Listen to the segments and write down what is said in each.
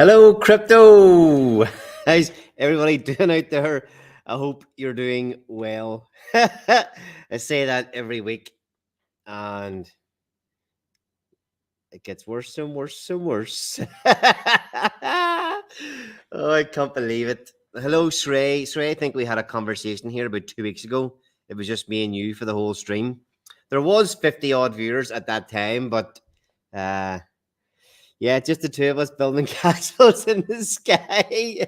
Hello, crypto. How's everybody doing out there? I hope you're doing well. I say that every week, and it gets worse and worse and worse. Oh, I can't believe it. Hello, Shrey. Shrey, I think we had a conversation here about 2 weeks ago. It was just me and you for the whole stream. There was 50 odd viewers at that time, but uh, yeah, just the two of us building castles in the sky.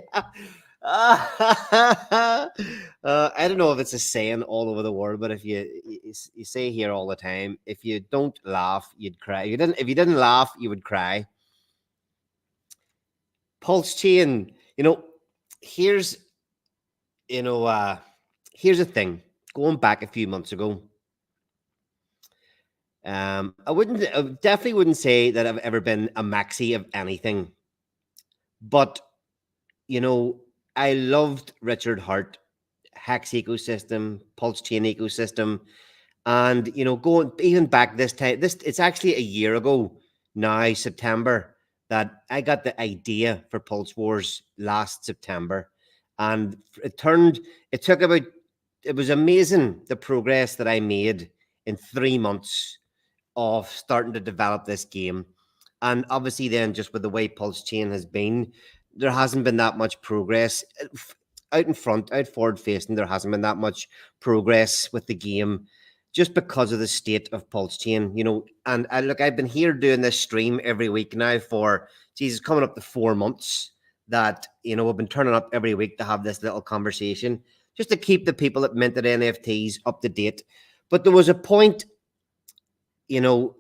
I don't know if it's a saying all over the world, but if you say here all the time, if you don't laugh, you'd cry. If you didn't laugh, you would cry. Pulsechain, here's you know here's the thing. Going back a few months ago, I definitely wouldn't say that I've ever been a maxi of anything, but you know, I loved Richard Hart, Hex ecosystem, Pulsechain ecosystem, and going even back this time. It's actually a year ago now, September, that I got the idea for Pulse Wars last September, and it took about. It was amazing the progress that I made in 3 months of starting to develop this game. And obviously, then just with the way Pulsechain has been, there hasn't been that much progress out in front, out forward facing. There hasn't been that much progress with the game just because of the state of Pulsechain. And look, I've been here doing this stream every week now for Jesus, coming up to 4 months. That we've been turning up every week to have this little conversation just to keep the people that minted NFTs up to date. But there was a point, I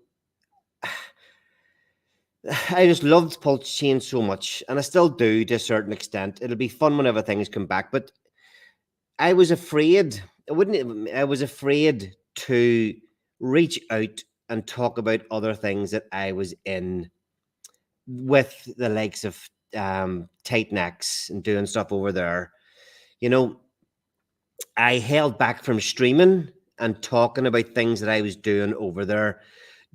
just loved Pulsechain so much, and I still do to a certain extent. It'll be fun whenever things come back, but I was afraid. I was afraid to reach out and talk about other things that I was in with the likes of Titan X and doing stuff over there. I held back from streaming and talking about things that I was doing over there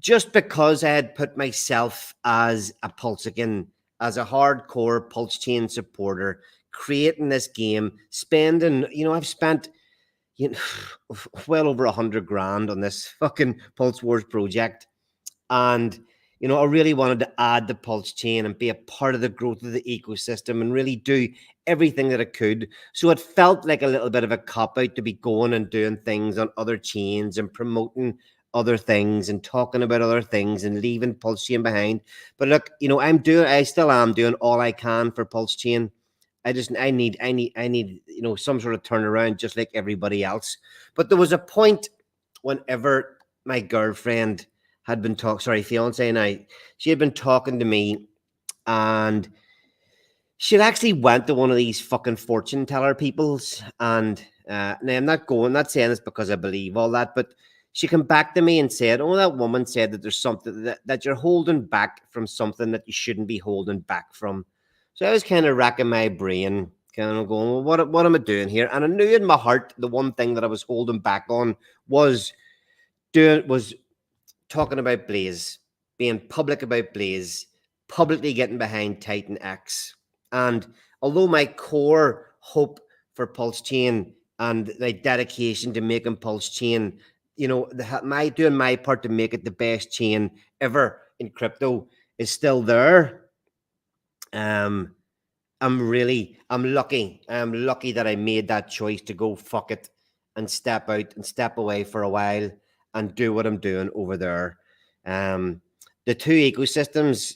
just because I had put myself as a Pulsechain, as a hardcore Pulsechain supporter, creating this game, I've spent well over 100 grand on this fucking Pulse Wars project. And, I really wanted to add the Pulsechain and be a part of the growth of the ecosystem and really do everything that I could. So it felt like a little bit of a cop-out to be going and doing things on other chains and promoting other things and talking about other things and leaving Pulsechain behind. But look, I still am doing all I can for Pulsechain. I need, some sort of turnaround just like everybody else. But there was a point whenever my girlfriend had been fiance and she had been talking to me, and she had actually went to one of these fucking fortune teller peoples. And now I'm not saying this because I believe all that, but she came back to me and said, "Oh, that woman said that there's something that you're holding back from something that you shouldn't be holding back from." So I was kind of racking my brain, kind of going, "Well, what am I doing here?" And I knew in my heart the one thing that I was holding back on was talking about Blaze, being public about Blaze, publicly getting behind Titan X. And although my core hope for Pulsechain and my dedication to making Pulsechain, doing my part to make it the best chain ever in crypto is still there. I'm lucky. I'm lucky that I made that choice to go fuck it and step out and step away for a while and do what I'm doing over there. The two ecosystems,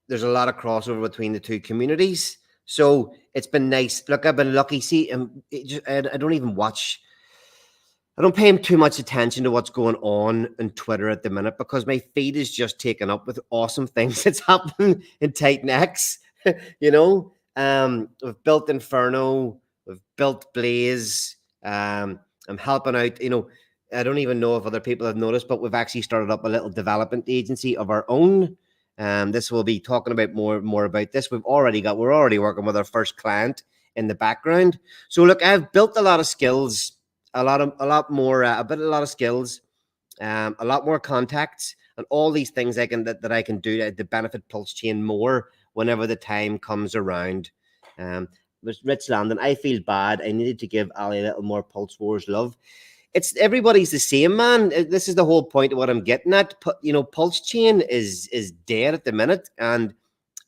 there's a lot of crossover between the two communities. So it's been nice. Look, I've been lucky. See, I don't even watch. I don't pay him too much attention to what's going on Twitter at the minute because my feed is just taken up with awesome things that's happening in Titan X. We've built Inferno, we've built Blaze. I'm helping out. I don't even know if other people have noticed, but we've actually started up a little development agency of our own. This will be talking about more about this. We're already working with our first client in the background. So look, I've built a lot of skills, a lot of skills, a lot more contacts, and all these things that I can do to benefit Pulsechain more whenever the time comes around. There's Rich Landon. I feel bad. I needed to give Ali a little more Pulse Wars love. It's everybody's the same, man. This is the whole point of what I'm getting at. Pulsechain is dead at the minute, and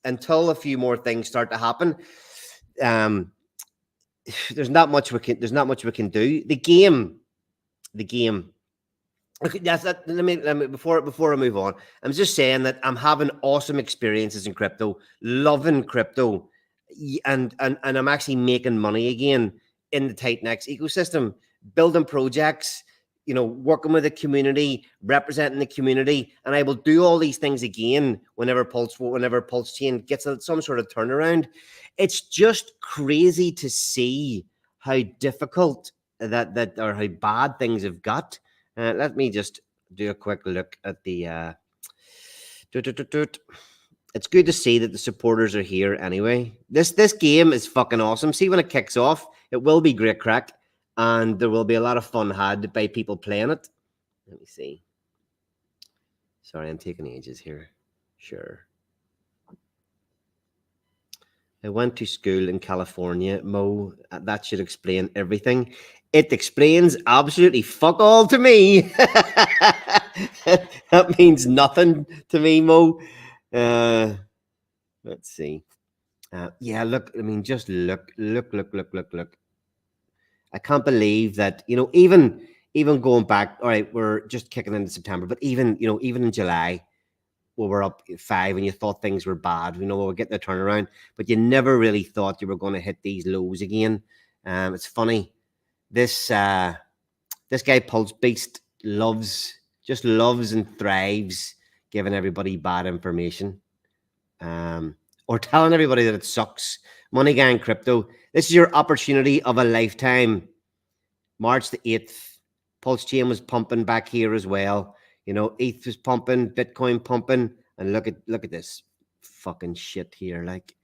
until a few more things start to happen, um, there's not much we can do. The game. Okay, that's that. Let me before I move on. I'm just saying that I'm having awesome experiences in crypto, loving crypto, and I'm actually making money again in the Titanx ecosystem, building projects, working with the community, representing the community, and I will do all these things again whenever Pulsechain gets some sort of turnaround. It's just crazy to see how difficult that or how bad things have got. Let me just do a quick look at the. It's good to see that the supporters are here anyway. This game is fucking awesome. See, when it kicks off, it will be great crack, and there will be a lot of fun had by people playing it. Let me see. Sorry, I'm taking ages here. Sure. I went to school in California, Mo. That should explain everything. It explains absolutely fuck all to me. That means nothing to me, Mo. Let's see. Yeah, look. I mean, just look. I can't believe that. Even going back. All right, we're just kicking into September, but even in July, we were up 5 and you thought things were bad. We were getting a turnaround, but you never really thought you were going to hit these lows again. It's funny. This guy Pulse Beast just loves and thrives giving everybody bad information, or telling everybody that it sucks. Money Gang Crypto. This is your opportunity of a lifetime. March the 8th, Pulsechain was pumping back here as well. ETH was pumping, Bitcoin pumping, and look at this fucking shit here. Like,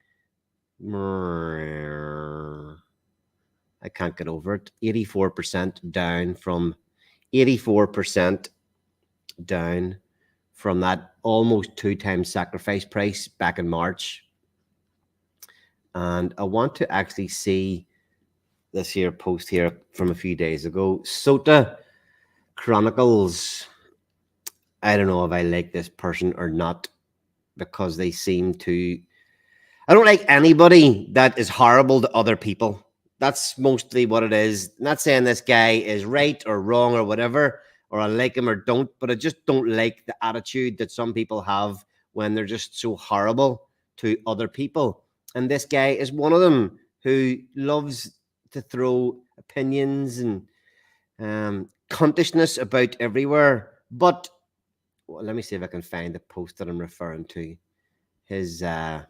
I can't get over it. 84% down from 84% down from that almost 2 times sacrifice price back in March. And I want to actually see this here post here from a few days ago. Sota Chronicles. I don't know if I like this person or not, because they seem to. I don't like anybody that is horrible to other people. That's mostly what it is. I'm not saying this guy is right or wrong or whatever, or I like him or don't, but I just don't like the attitude that some people have when they're just so horrible to other people. And this guy is one of them, who loves to throw opinions and cuntishness about everywhere. But let me see if I can find the post that I'm referring to. His or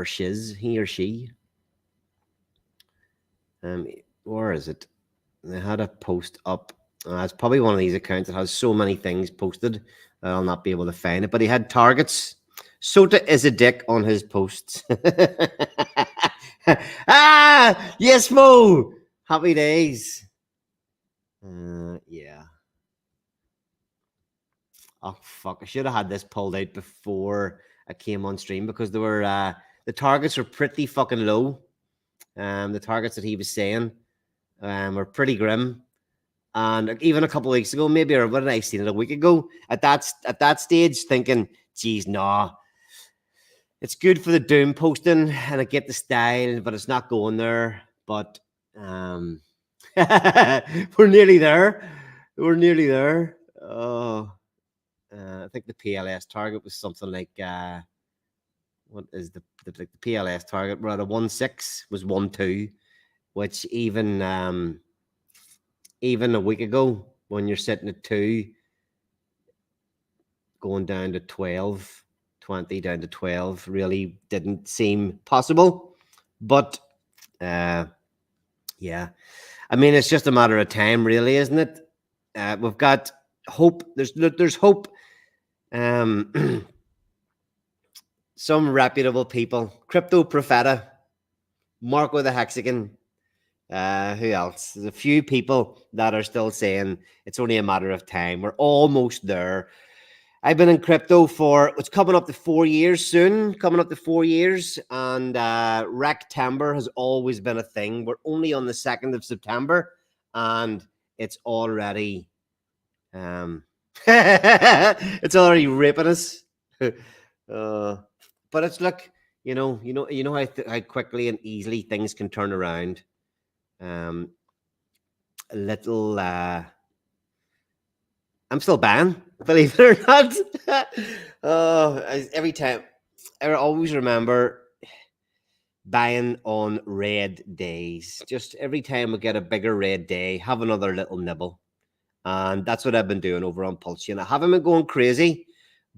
shiz, he or she. Where is it? They had a post up. It's probably one of these accounts that has so many things posted that I'll not be able to find it. But he had targets. Sota is a dick on his posts. Yes, Mo. Happy days. Yeah. Oh fuck! I should have had this pulled out before I came on stream, because there were the targets were pretty fucking low. The targets that he was saying were pretty grim. And even a couple of weeks ago, maybe, or what did I seen it a week ago? At that stage, thinking, "Geez, nah, it's good for the doom posting, and I get the style, but it's not going there." But we're nearly there. We're nearly there. Oh. I think the PLS target was something like what is the PLS target? We're at a 1.6, was 1.2, which even a week ago, when you're sitting at 2, going down to 12, 20 down to 12, really didn't seem possible. But yeah, I mean, it's just a matter of time, really, isn't it? We've got hope. There's hope. Some reputable people, Crypto Profeta, Marco the Hexagon, who else? There's a few people that are still saying it's only a matter of time. We're almost there. I've been in crypto for it's coming up to 4 years soon, coming up to 4 years, and Rectember has always been a thing. We're only on the 2nd of September, and it's already it's already ripping us. But it's look, how quickly and easily things can turn around. A little. I'm still banned, believe it or not. Every time, I always remember buying on red days. Just every time we get a bigger red day, have another little nibble. And that's what I've been doing over on Pulsechain. I haven't been going crazy,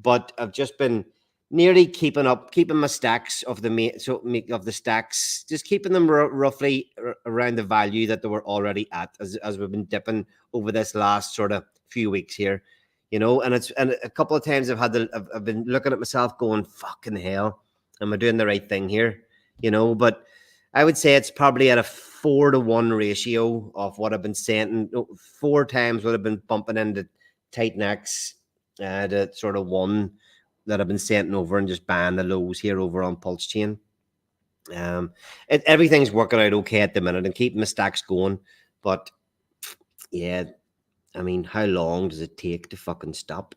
but I've just been nearly keeping my stacks of the stacks, just keeping them roughly around the value that they were already at as we've been dipping over this last sort of few weeks here, and a couple of times I've been looking at myself going, fucking hell, am I doing the right thing here? But I would say it's probably at a 4-to-1 ratio of what I've been saying. 4 times what I've been bumping into tight necks, to sort of 1 that I've been sending over and just buying the lows here over on Pulsechain. Everything's working out okay at the minute and keeping the stacks going. But yeah, I mean, how long does it take to fucking stop?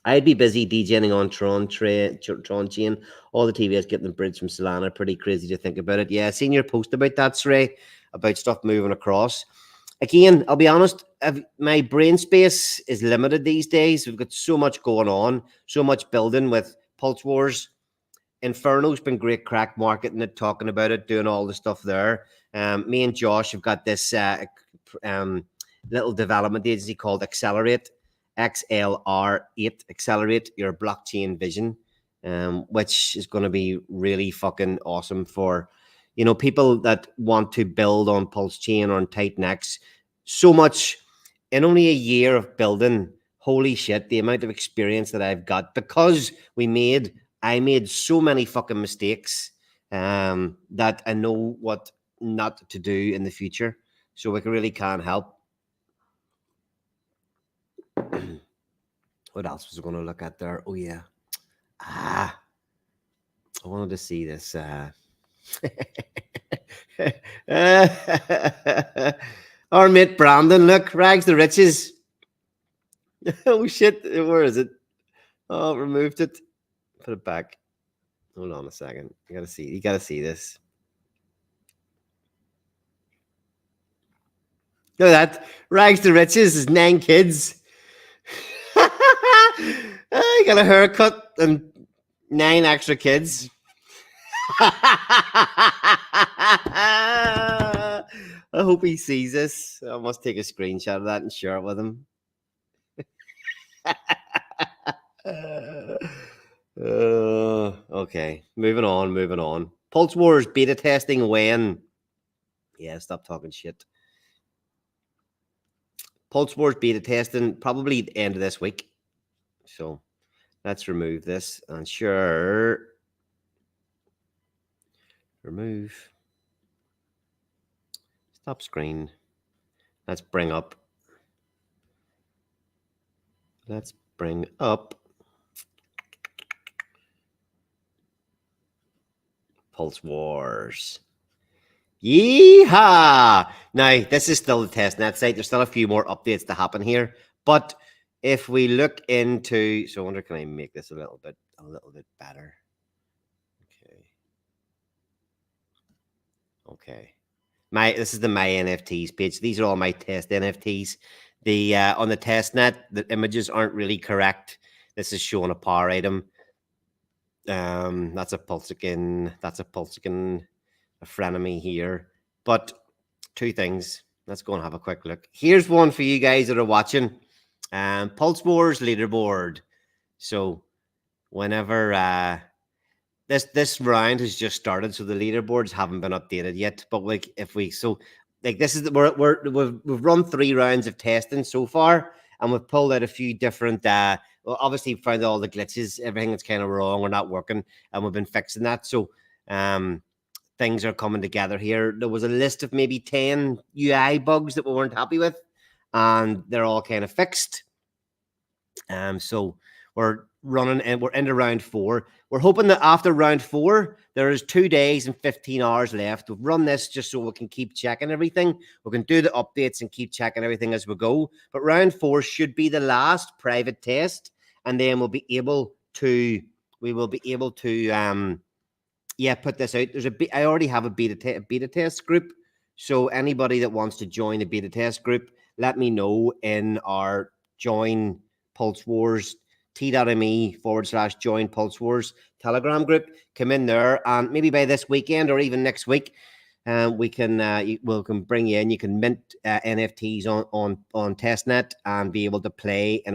I'd be busy DJing on Tron Chain. All the TVs getting the bridge from Solana. Pretty crazy to think about it. Yeah, I seen your post about that, Sray, about stuff moving across. Again, I'll be honest, my brain space is limited these days. We've got so much going on, so much building with Pulse Wars. Inferno's been great crack marketing it, talking about it, doing all the stuff there. Me and Josh have got this little development agency called Accelerate, XLR8, Accelerate Your Blockchain Vision, which is going to be really fucking awesome for people that want to build on Pulsechain or on Titanx. So much in only a year of building. Holy shit, the amount of experience that I've got, because I made so many fucking mistakes, that I know what not to do in the future. So we really can help. What else was I going to look at there? Oh yeah. I wanted to see this. Our mate Brandon, look, rags the riches. Oh shit, where is it? Oh, removed it. Put it back. Hold on a second. You gotta see this. Look at that. Rags to riches is 9 kids. He got a haircut and 9 extra kids. I hope he sees this. I must take a screenshot of that and share it with him. Okay, moving on. Pulse Wars beta testing when? Yeah, stop talking shit. Pulse Wars beta testing probably the end of this week. So let's remove this and sure. Remove. Stop screen. Let's bring up. Pulse Wars. Yeehaw! Now, this is still the testnet site. There's still a few more updates to happen here. But if we look into... So I wonder, can I make this a little bit better? Okay. This is the My NFTs page. These are all my test NFTs. The on the testnet, the images aren't really correct. This is showing a power item. That's a Pulsechain. A frenemy here. But 2 things. Let's go and have a quick look. Here's one for you guys that are watching. Pulse Wars leaderboard. So whenever this round has just started, so the leaderboards haven't been updated yet. But this is we've run 3 rounds of testing so far, and we've pulled out a few different. Obviously found all the glitches, everything that's kind of wrong or not working, and we've been fixing that. So things are coming together here. There was a list of maybe 10 UI bugs that we weren't happy with, and they're all kind of fixed. So we're running and we're into round 4. We're hoping that after round 4, there is 2 days and 15 hours left. We've run this just so we can keep checking everything. We can do the updates and keep checking everything as we go. But round 4 should be the last private test, and then we will be able to put this out. I already have a beta test group. So anybody that wants to join the beta test group, let me know in our join Pulse Wars t.me/join Pulse Wars Telegram group. Come in there, and maybe by this weekend or even next week, we can bring you in. You can mint NFTs on testnet and be able to play in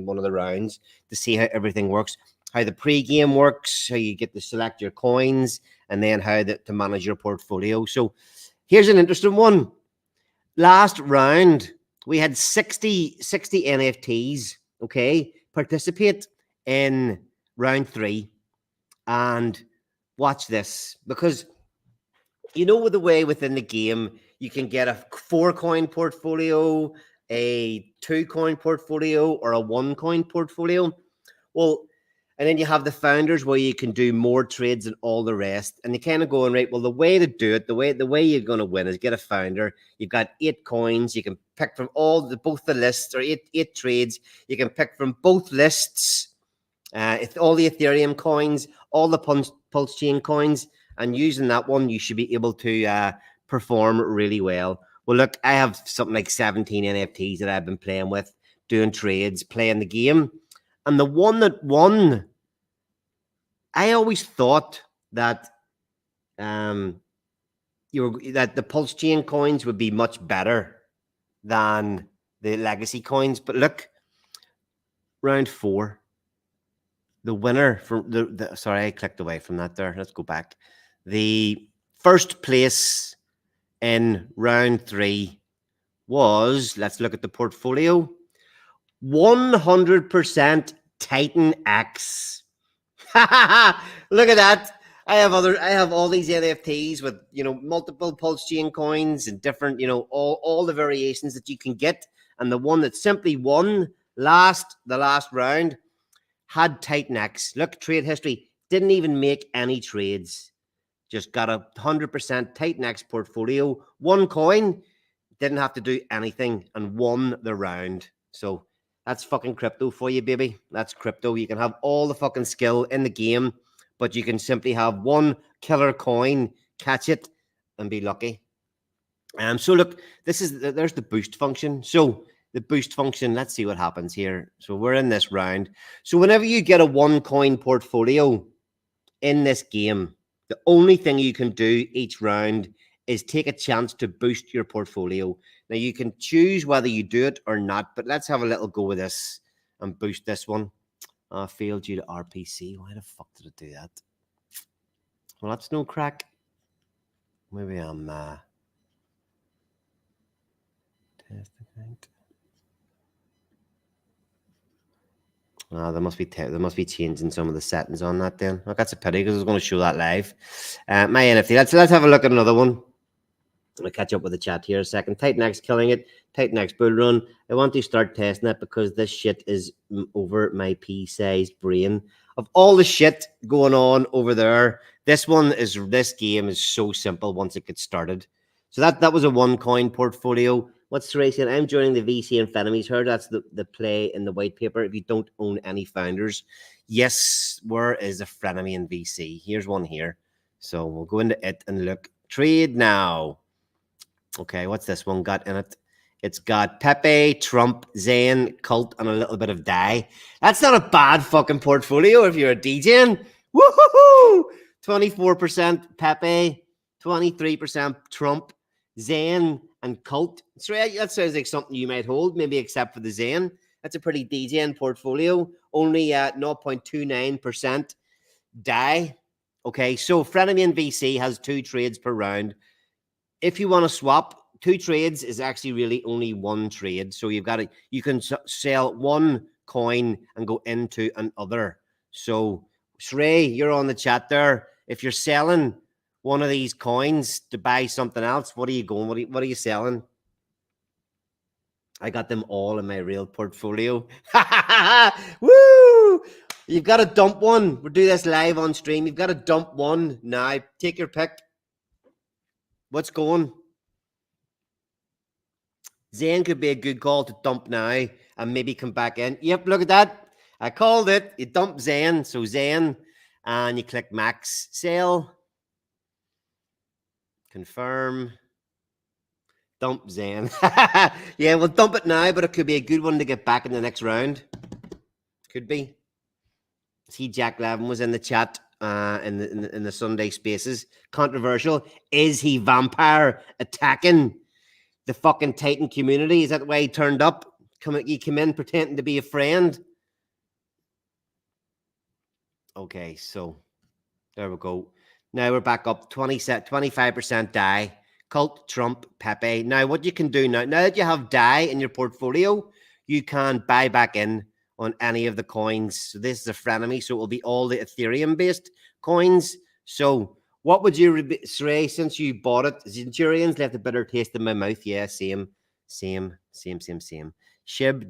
one of the rounds to see how everything works, how the pre-game works, how you get to select your coins, and then how to manage your portfolio. So here's an interesting one. Last round, we had 60 NFTs, okay, participate in round 3. And watch this, because with the way within the game, you can get a 4-coin portfolio, a 2-coin portfolio, or a 1-coin portfolio. Well, and then you have the founders where you can do more trades and all the rest. And you kind of going, right, well, the way to do it, the way you're going to win is get a founder. You've got 8 coins. You can pick from both the lists, or eight trades. You can pick from both lists, all the Ethereum coins, all the Pulsechain coins. And using that one, you should be able to perform really well. Well, look, I have something like 17 NFTs that I've been playing with, doing trades, playing the game. And the one that won, I always thought that that the Pulsechain coins would be much better than the legacy coins. But look, round 4, the winner from sorry, I clicked away from that there. Let's go back. The first place in round 3 was, let's look at the portfolio, 100% Titan X. Look at that. I have all these NFTs with, multiple Pulsechain coins and different, all the variations that you can get. And the one that simply won the last round had Titan X. Look, trade history, didn't even make any trades. Just got a 100% Titan X portfolio, 1 coin, didn't have to do anything, and won the round. So that's fucking crypto for you, baby. That's crypto. You can have all the fucking skill in the game, but you can simply have 1 killer coin, catch it, and be lucky. So look, there's the boost function. So the boost function, let's see what happens here. So we're in this round. So whenever you get a 1-coin portfolio in this game, the only thing you can do each round is take a chance to boost your portfolio. Now, you can choose whether you do it or not, but let's have a little go with this and boost this one. Failed due to RPC. Why the fuck did it do that? Well, that's no crack. Maybe I'm test account. There must be changing some of the settings on that then. Oh, that's a pity, because I was going to show that live. My NFT. Let's have a look at another one. I'm going to catch up with the chat here a second. Titan X killing it. Titan X bull run. I want to start testing it because this shit is over my pea-sized brain. Of all the shit going on over there, this game is so simple once it gets started. So that was a 1-coin portfolio. What's Ray saying? I'm joining the VC and Frenemies. Heard that's the play in the white paper. If you don't own any founders, yes. Where is the Frenemy and VC? Here's one here. So we'll go into it and look. Trade now. Okay, what's this one got in it? It's got Pepe, Trump, Zen, Cult, and a little bit of Die. That's not a bad fucking portfolio if you're a DJ. Woohoo! 24% Pepe, 23% Trump, Zen, and Cult. So that sounds like something you might hold, maybe except for the Zen. That's a pretty DJing portfolio. Only at 0.29% Die. Okay, so Frenemy and VC has 2 trades per round. If you want to swap, 2 trades is actually really only 1 trade. So you can sell 1 coin and go into another. So Shrey, you're on the chat there. If you're selling one of these coins to buy something else, what are you going? What are you selling? I got them all in my real portfolio. Woo! You've got to dump one. We'll do this live on stream. You've got to dump one now. Take your pick. What's going? Zen could be a good call to dump now and maybe come back in. Yep, look at that. I called it. You dump Zen. So Zen, and you click max sell. Confirm. Dump Zen. Yeah, we'll dump it now, but it could be a good one to get back in the next round. Could be. See, Jack Levin was in the chat in the Sunday Spaces. Controversial. Is he vampire attacking the fucking Titan community? Is that why he turned up? He came in pretending to be a friend. Okay, so there we go. Now we're back up 25% die. Cult, Trump, Pepe. Now, what you can do now that you have DAI in your portfolio, you can buy back in on any of the coins. So this is a frenemy, so it will be all the Ethereum-based coins. So what would you say, since you bought it? Centurions left a bitter taste in my mouth. Yeah, same. Shib,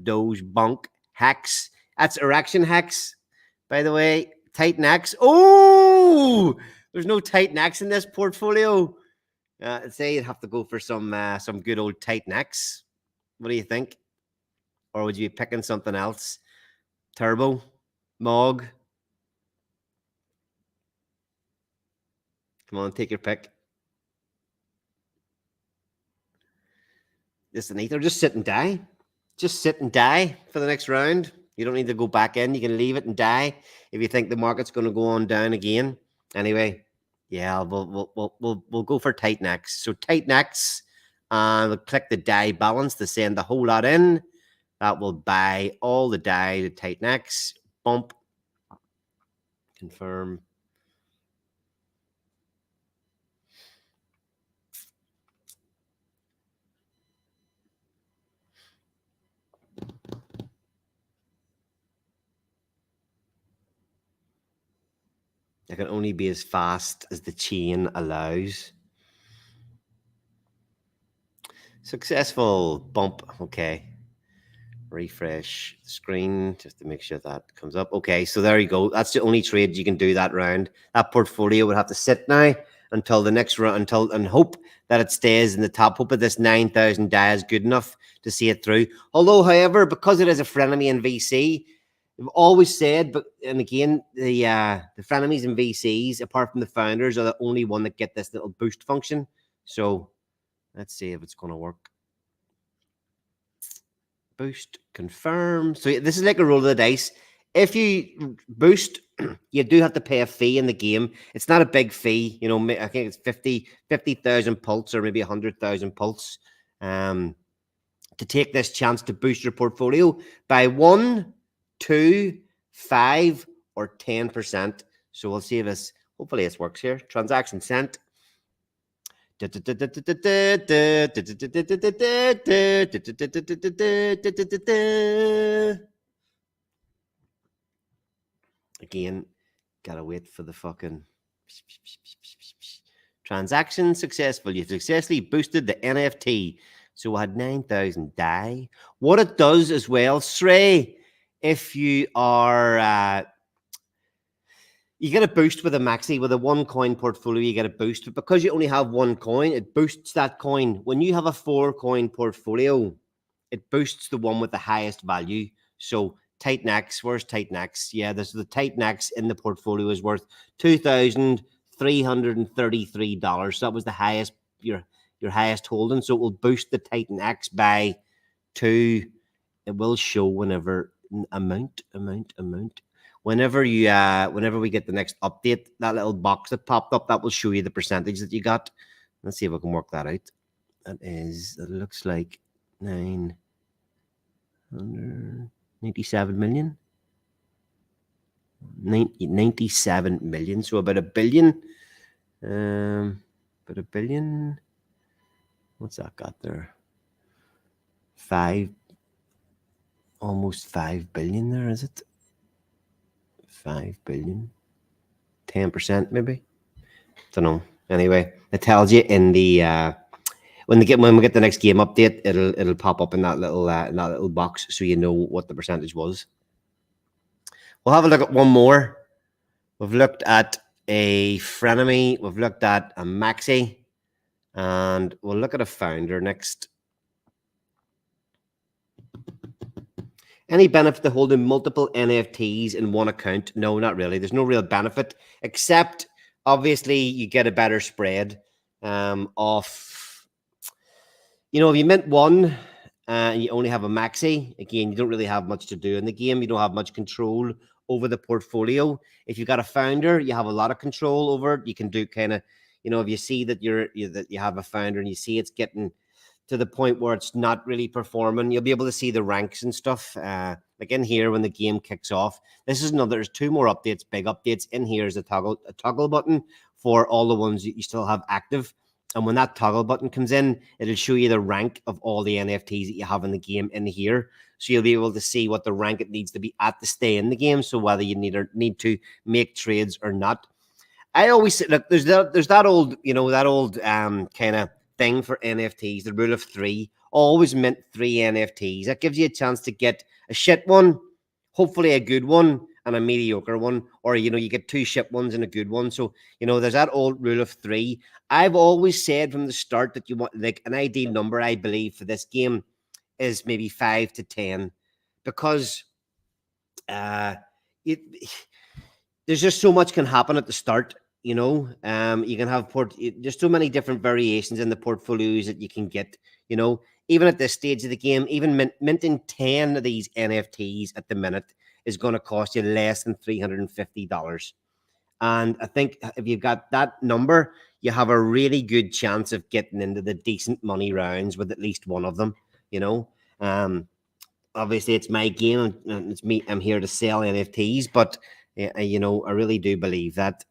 Doge, Bunk, Hex. That's Erection Hex, by the way. Titan X. Oh, there's no Titan X in this portfolio. I'd say you'd have to go for some good old Titan X. What do you think? Or would you be picking something else? Turbo, Mog. Come on, take your pick. Listen, either just sit and die. Just sit and die for the next round. You don't need to go back in. You can leave it and die if you think the market's going to go on down again. Anyway, yeah, we'll go for Titan X. So Titan X, and we'll click the DAI balance to send the whole lot in. That will buy all the DAI to Titan X. Bump. Confirm. It can only be as fast as the chain allows. Successful. Bump. Okay. Refresh the screen just to make sure that comes up. Okay, so there you go. That's the only trade you can do that round. That portfolio would have to sit now until the next round, and hope that it stays in the top. Hope that this 9,000 DAI is good enough to see it through. Although, however, because it is a frenemy in VC, we've always said, and again, the frenemies and VCs, apart from the founders, are the only one that get this little boost function. So let's see if it's going to work. Boost, confirm. So this is like a roll of the dice. If you boost, you do have to pay a fee in the game. It's not a big fee. You know, I think it's 50,000 pulse or maybe 100,000 pulse to take this chance to boost your portfolio by 1, 2, 5, or 10%. So we'll see if this, hopefully this works here. Transaction sent. Again, gotta wait for the fucking transaction successful. You've successfully boosted the NFT. So we had 9,000 DAI. What it does as well, Srey, if you are you get a boost with a maxi, with a one coin portfolio, you get a boost. But because you only have one coin, it boosts that coin. When you have a 4 coin portfolio, it boosts the one with the highest value. So Titan X, where's Titan X? Yeah, this is the Titan X in the portfolio is worth $2,333. So that was the highest, your highest holding. So it will boost the Titan X by 2. It will show whenever amount. Whenever you whenever we get the next update, that little box that popped up, that will show you the percentage that you got. Let's see if we can work that out. That looks like 997 million. 97 million. So about a billion. About a billion. What's that got there? Almost 5 billion there, is it? 5 billion, 10% maybe. Don't know. Anyway, it tells you in the when we get the next game update, it'll pop up in that little box, so you know what the percentage was. We'll have a look at one more. We've looked at a frenemy. We've looked at a maxi, and we'll look at a founder next. Any benefit to holding multiple NFTs in one account? No, not really. There's no real benefit, except obviously you get a better spread of, if you mint one and you only have a maxi, again, you don't really have much to do in the game. You don't have much control over the portfolio. If you've got a founder, you have a lot of control over it. You can do kind of, if you see that that you have a founder and you see it's getting to the point where it's not really performing, you'll be able to see the ranks and stuff. Like in here, when the game kicks off, there's two more updates, big updates. In here is a toggle button for all the ones that you still have active. And when that toggle button comes in, it'll show you the rank of all the NFTs that you have in the game in here. So you'll be able to see what the rank it needs to be at to stay in the game. So whether you need to make trades or not. I always say, look, there's that old, kind of thing for NFTs, the rule of three. Always mint 3 NFTs. That gives you a chance to get a shit one, hopefully a good one, and a mediocre one, or you get 2 shit ones and a good one. So there's that old rule of 3. I've always said from the start that you want, like, an ideal number, I believe, for this game is maybe 5 to 10, because there's just so much can happen at the start. You can have there's so many different variations in the portfolios that you can get. Even at this stage of the game, even minting 10 of these NFTs at the minute is going to cost you less than $350. And I think if you've got that number, you have a really good chance of getting into the decent money rounds with at least one of them. Obviously it's my game and it's me. I'm here to sell NFTs, but I really do believe that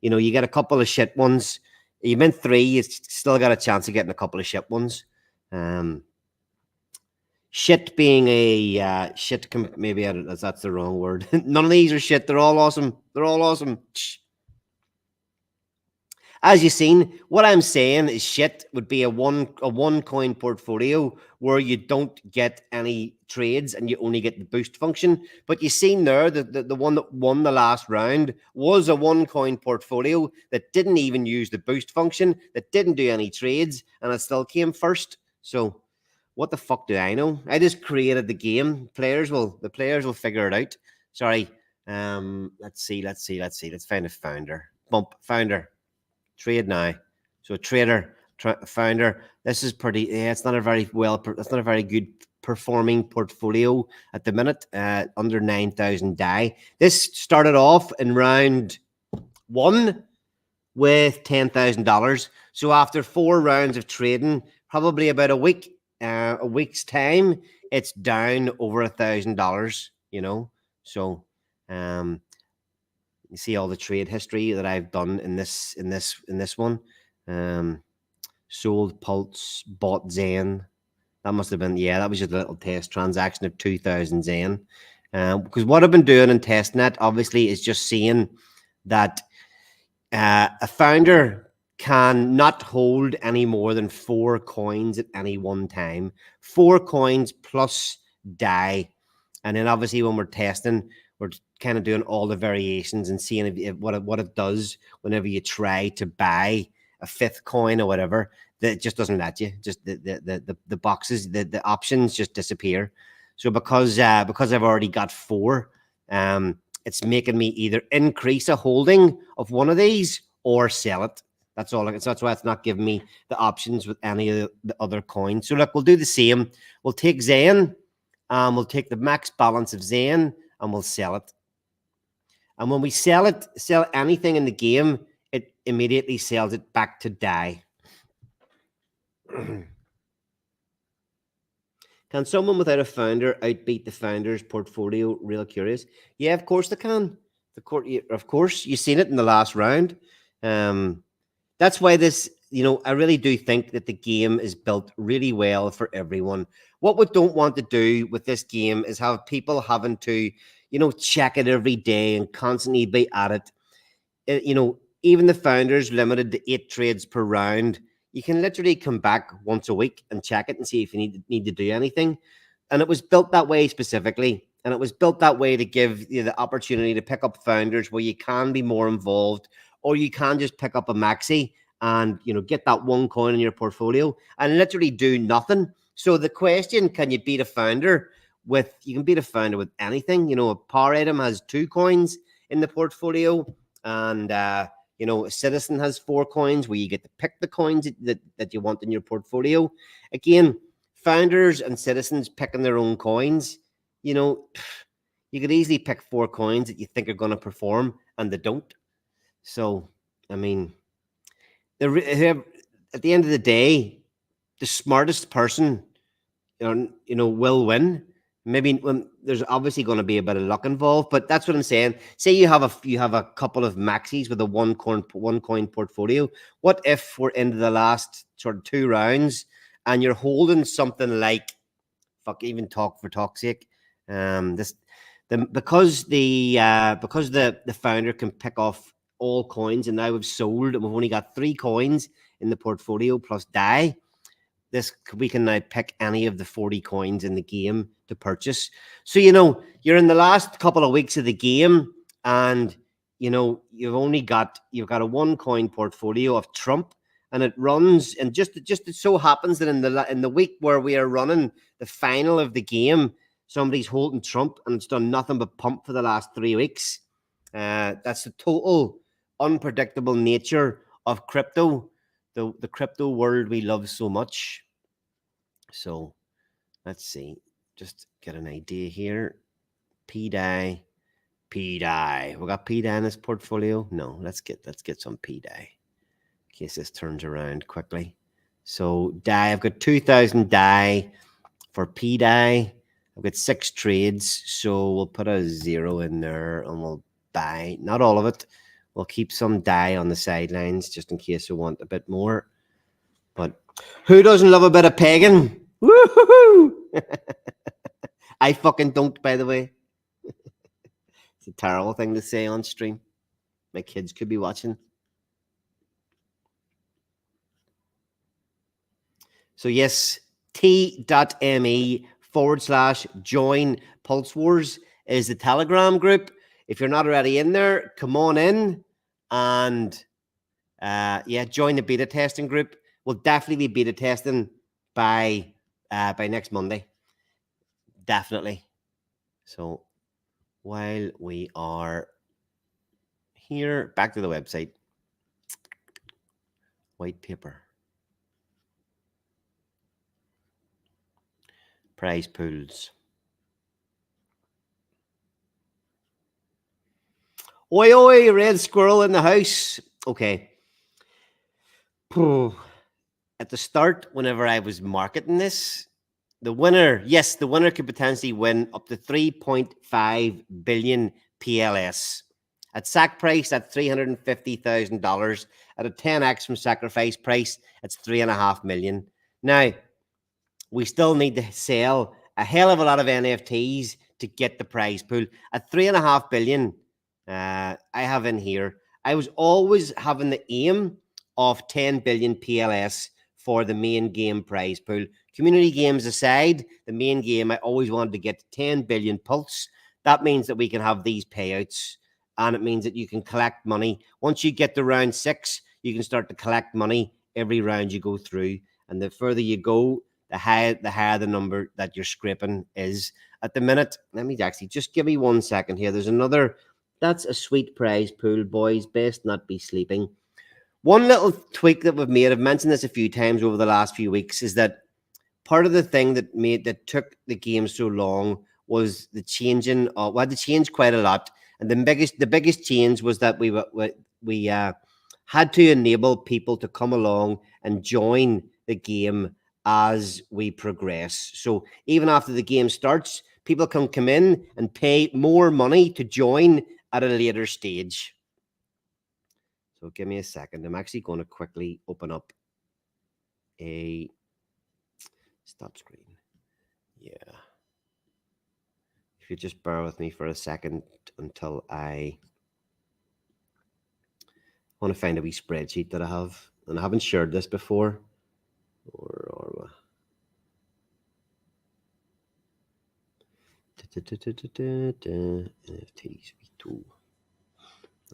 you get a couple of shit ones. You mint 3, you still got a chance of getting a couple of shit ones. Shit being a maybe that's the wrong word. None of these are shit. They're all awesome. They're all awesome. As you've seen, what I'm saying is shit would be a one coin portfolio where you don't get any trades and you only get the boost function. But you've seen there that the one that won the last round was a 1 coin portfolio that didn't even use the boost function, that didn't do any trades, and it still came first. So what the fuck do I know? I just created the game. The players will figure it out. Sorry. Let's see. Let's find a founder. Bump founder. Trade now. So trader, founder. This is pretty. Yeah, it's not a very good performing portfolio at the minute. Under 9,000 DAI. This started off in round 1 with $10,000. So after 4 rounds of trading, probably about a week's time, it's down over $1,000. So you see all the trade history that I've done in this one. Sold Pulse, bought Zen. That must have been, that was just a little test transaction of 2,000 Zen. Because what I've been doing in testnet, obviously, is just seeing that a founder can not hold any more than 4 coins at any one time. 4 coins plus DAI. And then obviously when we're testing, we're kind of doing all the variations and seeing what it does whenever you try to buy a 5th coin or whatever. That just doesn't let you. Just the boxes, the options just disappear. So because I've already got 4, it's making me either increase a holding of one of these or sell it. That's all. That's why it's not giving me the options with any of the other coins. So look, we'll do the same. We'll take Zen, we'll take the max balance of Zen, and we'll sell it. And when we sell anything in the game, it immediately sells it back to DAI. Can someone without a founder outbeat the founder's portfolio? Real curious. Yeah, of course they can. Of course, you've seen it in the last round. That's why this, I really do think that the game is built really well for everyone. What we don't want to do with this game is have people having to, check it every day and constantly be at it. Even the founders limited to 8 trades per round. You can literally come back once a week and check it and see if you need to do anything. And it was built that way specifically. And it was built that way to give you the opportunity to pick up founders where you can be more involved, or you can just pick up a maxi and get that one coin in your portfolio and literally do nothing. So the question, can you beat a founder with? You can beat a founder with anything. A power item has 2 coins in the portfolio, and a citizen has 4 coins where you get to pick the coins that you want in your portfolio. Again, founders and citizens picking their own coins, you could easily pick 4 coins that you think are going to perform and they don't. So, I mean, at the end of the day, the smartest person, will win. Maybe when there's obviously going to be a bit of luck involved, but that's what I'm saying. Say you have a couple of maxis with a one coin portfolio. What if we're into the last sort of 2 rounds and you're holding something like, fuck, even talk for talk's sake, because the founder can pick off all coins, and now we've sold and we've only got 3 coins in the portfolio plus die. We can now pick any of the 40 coins in the game to purchase. So you're in the last couple of weeks of the game, and you've got a 1 coin portfolio of Trump, and it runs, and just it so happens that in the week where we are running the final of the game, somebody's holding Trump, and it's done nothing but pump for the last 3 weeks. That's the total unpredictable nature of crypto. The crypto world we love so much. So let's see, just get an idea here. PDAI. We got PDAI in this portfolio. No, let's get some PDAI in case this turns around quickly. So DAI, I've got 2,000 DAI for PDAI. I've got 6 trades, so we'll put a 0 in there and we'll buy, not all of it. We'll keep some DAI on the sidelines just in case we want a bit more. But who doesn't love a bit of pegging? Woohoo! I fucking don't, by the way. It's a terrible thing to say on stream. My kids could be watching. So yes, t.me/join Pulse Wars is the Telegram group. If you're not already in there, come on in and join the beta testing group. We'll definitely be beta testing by next Monday. Definitely. So while we are here, back to the website. White paper. Prize pools. Oi, oi, red squirrel in the house. Okay. At the start, whenever I was marketing this, the winner could potentially win up to 3.5 billion PLS. At sack price, at $350,000. At a 10x from sacrifice price, it's $3.5 million. Now, we still need to sell a hell of a lot of NFTs to get the prize pool. At 3.5 billion, I have in here, I was always having the aim of 10 billion PLS for the main game prize pool. Community games aside, the main game, I always wanted to get 10 billion pulse. That means that we can have these payouts, and it means that you can collect money. Once you get to round 6, you can start to collect money every round you go through. And the further you go, the higher the number that you're scraping is. At the minute, let me actually just give me 1 second here. There's another, that's a sweet prize pool, boys. Best not be sleeping. One little tweak that we've made, I've mentioned this a few times over the last few weeks, is that part of the thing that took the game so long was the changing of, we had to change quite a lot. And the biggest change was that we had to enable people to come along and join the game as we progress. So even after the game starts, people can come in and pay more money to join at a later stage. So give me a second. I'm actually going to quickly open up a stop screen. Yeah. If you just bear with me for a second until I want to find a wee spreadsheet that I have. and I haven't shared this before. Or NFTs V2.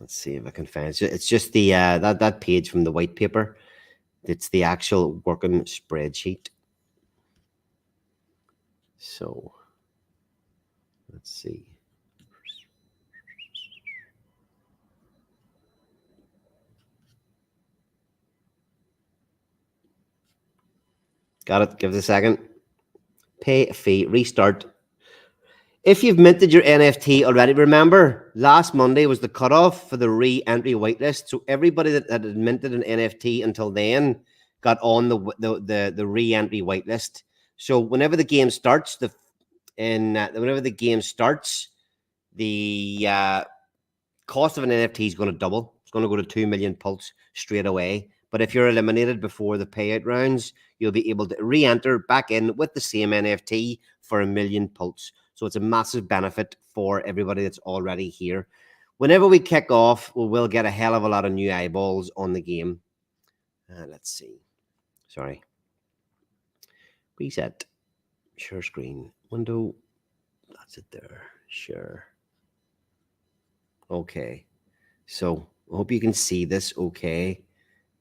Let's see if I can find it. It's just the that page from the white paper. It's the actual working spreadsheet. So let's see. Got it. Give it a second. Pay a fee. Restart. If you've minted your NFT already, remember last Monday was the cutoff for the re-entry whitelist. So everybody that had minted an NFT until then got on the re-entry whitelist. So whenever the game starts, the cost of an NFT is going to double. It's going to go to 2 million pulse straight away. But if you're eliminated before the payout rounds, you'll be able to re-enter back in with the same NFT for 1 million pulse. So it's a massive benefit for everybody that's already here. Whenever we kick off, we will get a hell of a lot of new eyeballs on the game. Let's see. Sorry. Reset. Share screen. Window. That's it there. Share. Okay. So I hope you can see this okay.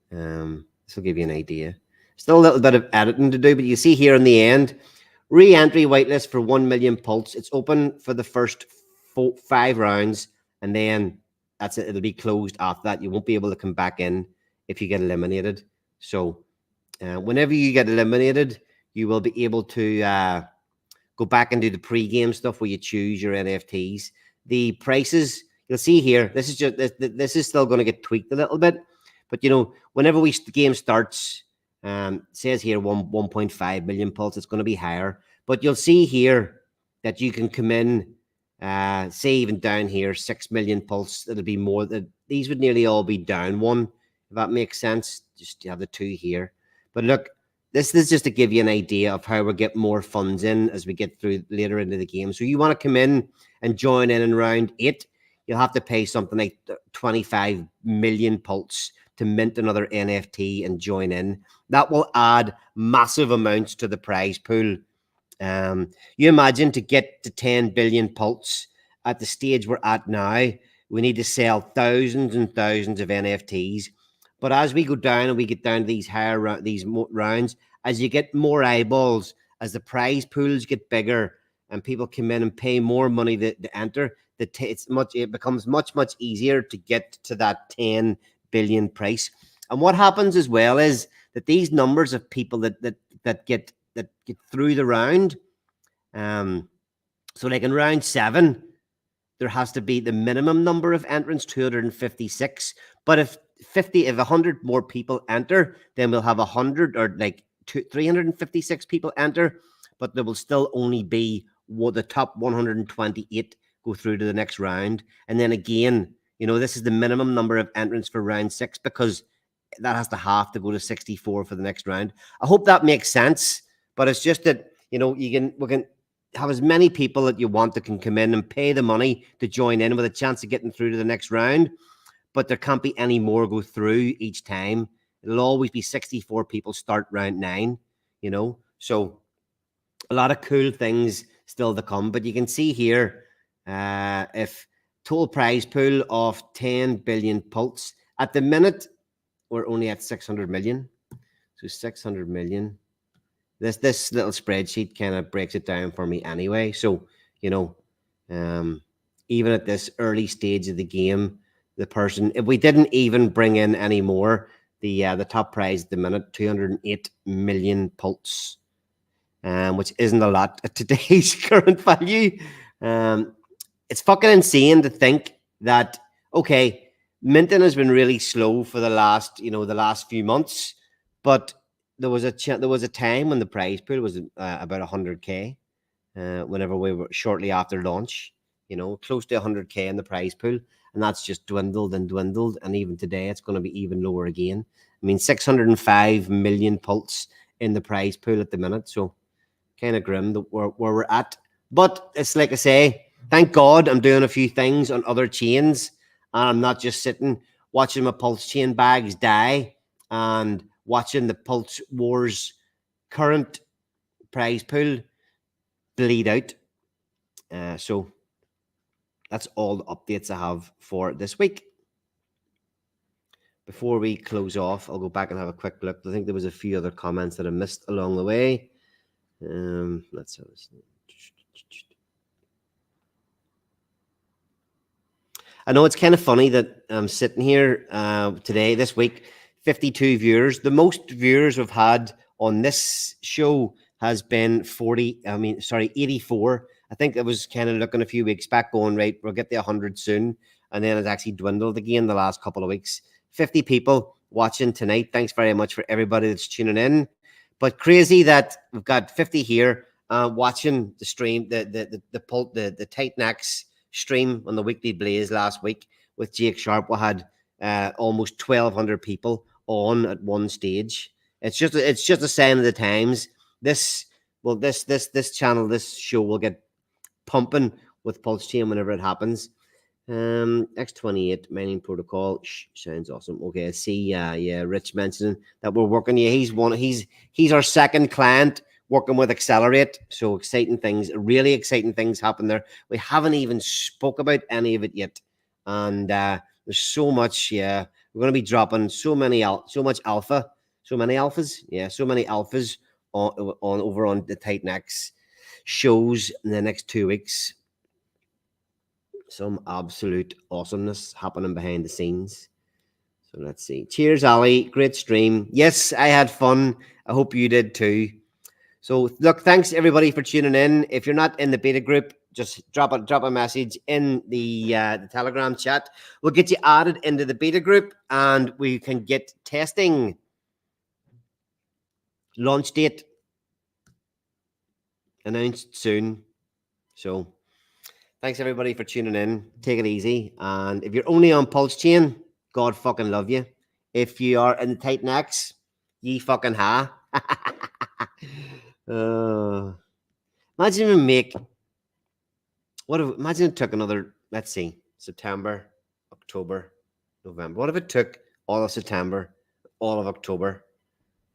This will give you an idea. Still a little bit of editing to do, but you see here in the end, re-entry whitelist for 1 million pulse. It's open for the first 5 rounds, and then that's it. It'll be closed after that. You won't be able to come back in if you get eliminated. So whenever you get eliminated, you will be able to go back and do the pre-game stuff where you choose your NFTs. The prices, you'll see here, this is still going to get tweaked a little bit. But, you know, whenever the game starts, says here 1.5 million pulse, it's going to be higher. But you'll see here that you can come in, say even down here, 6 million pulse. It'll be more. These would nearly all be down one, if that makes sense. Just to have the 2 here. But look, this is just to give you an idea of how we get more funds in as we get through later into the game. So you want to come in and join in round 8, you'll have to pay something like 25 million pulse to mint another NFT and join in. That will add massive amounts to the prize pool. You imagine to get to 10 billion pulse at the stage we're at now, we need to sell thousands and thousands of NFTs. But as we go down and we get down to these higher rounds, as you get more eyeballs, as the prize pools get bigger and people come in and pay more money to enter, it becomes much easier to get to that 10 billion price. And what happens as well is that these numbers of people that get through the round, so like in round 7, there has to be the minimum number of entrants, 256. But if 100 more people enter, then we'll have 100 or like 356 people enter, but there will still only be the top 128 go through to the next round. And then again, you know, this is the minimum number of entrants for round 6, because that has to half to go to 64 for the next round. I hope that makes sense, but it's just that, you know, we can have as many people that you want that can come in and pay the money to join in with a chance of getting through to the next round, but there can't be any more go through each time. It'll always be 64 people start round 9, you know, so a lot of cool things still to come. But you can see here, if total prize pool of 10 billion pulse, at the minute, we're only at 600 million. So 600 million. This little spreadsheet kind of breaks it down for me anyway. So, you know, even at this early stage of the game, the person, if we didn't even bring in any more, the top prize at the minute, 208 million pulse, which isn't a lot at today's current value. It's fucking insane to think that, okay, minting has been really slow for the last few months, but there was a time when the prize pool was about 100k. Whenever we were shortly after launch, you know, close to 100k in the prize pool, and that's just dwindled and dwindled. And even today, it's going to be even lower again. I mean, 605 million pulse in the prize pool at the minute, so kind of grim where we're at. But it's like I say, thank God I'm doing a few things on other chains, and I'm not just sitting watching my Pulsechain bags die and watching the Pulse Wars current prize pool bleed out. So that's all the updates I have for this week. Before we close off, I'll go back and have a quick look. I think there was a few other comments that I missed along the way. Let's have this. I know it's kind of funny that I'm sitting here today, this week, 52 viewers. The most viewers we've had on this show has been 84. I think it was kind of looking a few weeks back going, right, we'll get to 100 soon. And then it's actually dwindled again the last couple of weeks. 50 people watching tonight. Thanks very much for everybody that's tuning in. But crazy that we've got 50 here watching the stream, the Titan X stream on the Weekly Blaze last week with Jake Sharp. We had almost 1,200 people on at one stage. It's just a sign of the times. This channel, this show will get pumping with Pulsechain whenever it happens. X28 mining protocol sounds awesome. Okay, I see. Yeah, Rich mentioning that we're working. Yeah, he's our second client working with Accelerate. So exciting things, really exciting things happen there. We haven't even spoke about any of it yet, and there's so much. Yeah, we're going to be dropping so many alphas. Yeah, so many alphas on over on the Titan X shows in the next 2 weeks. Some absolute awesomeness happening behind the scenes. So let's see. Cheers, Ali. Great stream. Yes, I had fun. I hope you did too. So look, thanks everybody for tuning in. If you're not in the beta group, just drop a message in the Telegram chat. We'll get you added into the beta group, and we can get testing. Launch date announced soon. So thanks everybody for tuning in. Take it easy. And if you're only on Pulsechain, God fucking love you. If you are in the Titan X, ye fucking ha. Imagine we make imagine it took another, let's see, September, October, November. What if it took all of September, all of October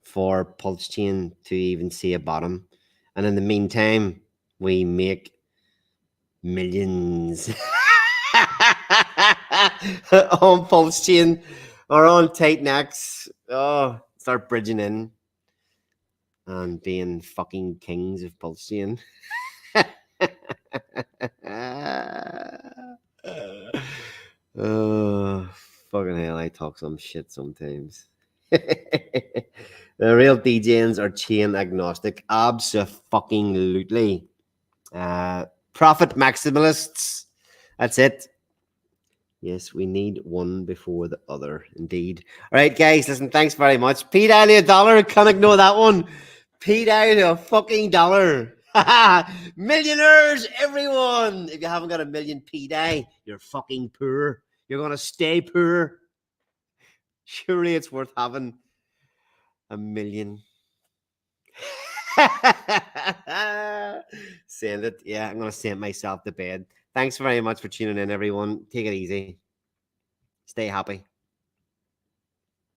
for Pulsechain to even see a bottom? And in the meantime, we make millions on Pulsechain or on Titan X. Oh, start bridging in and being fucking kings of Pulsechain. Oh, fucking hell, I talk some shit sometimes. The real DJs are chain agnostic. Abso-fucking-lutely. Profit maximalists. That's it. Yes, we need one before the other, indeed. All right, guys, listen, thanks very much. Pete out of $1. Can't ignore that one. Pete out of $1. Millionaires, everyone. If you haven't got a million P-Day, you're fucking poor. You're going to stay poor. Surely it's worth having a million. Send it. Yeah, I'm going to send myself to bed. Thanks very much for tuning in, everyone. Take it easy. Stay happy.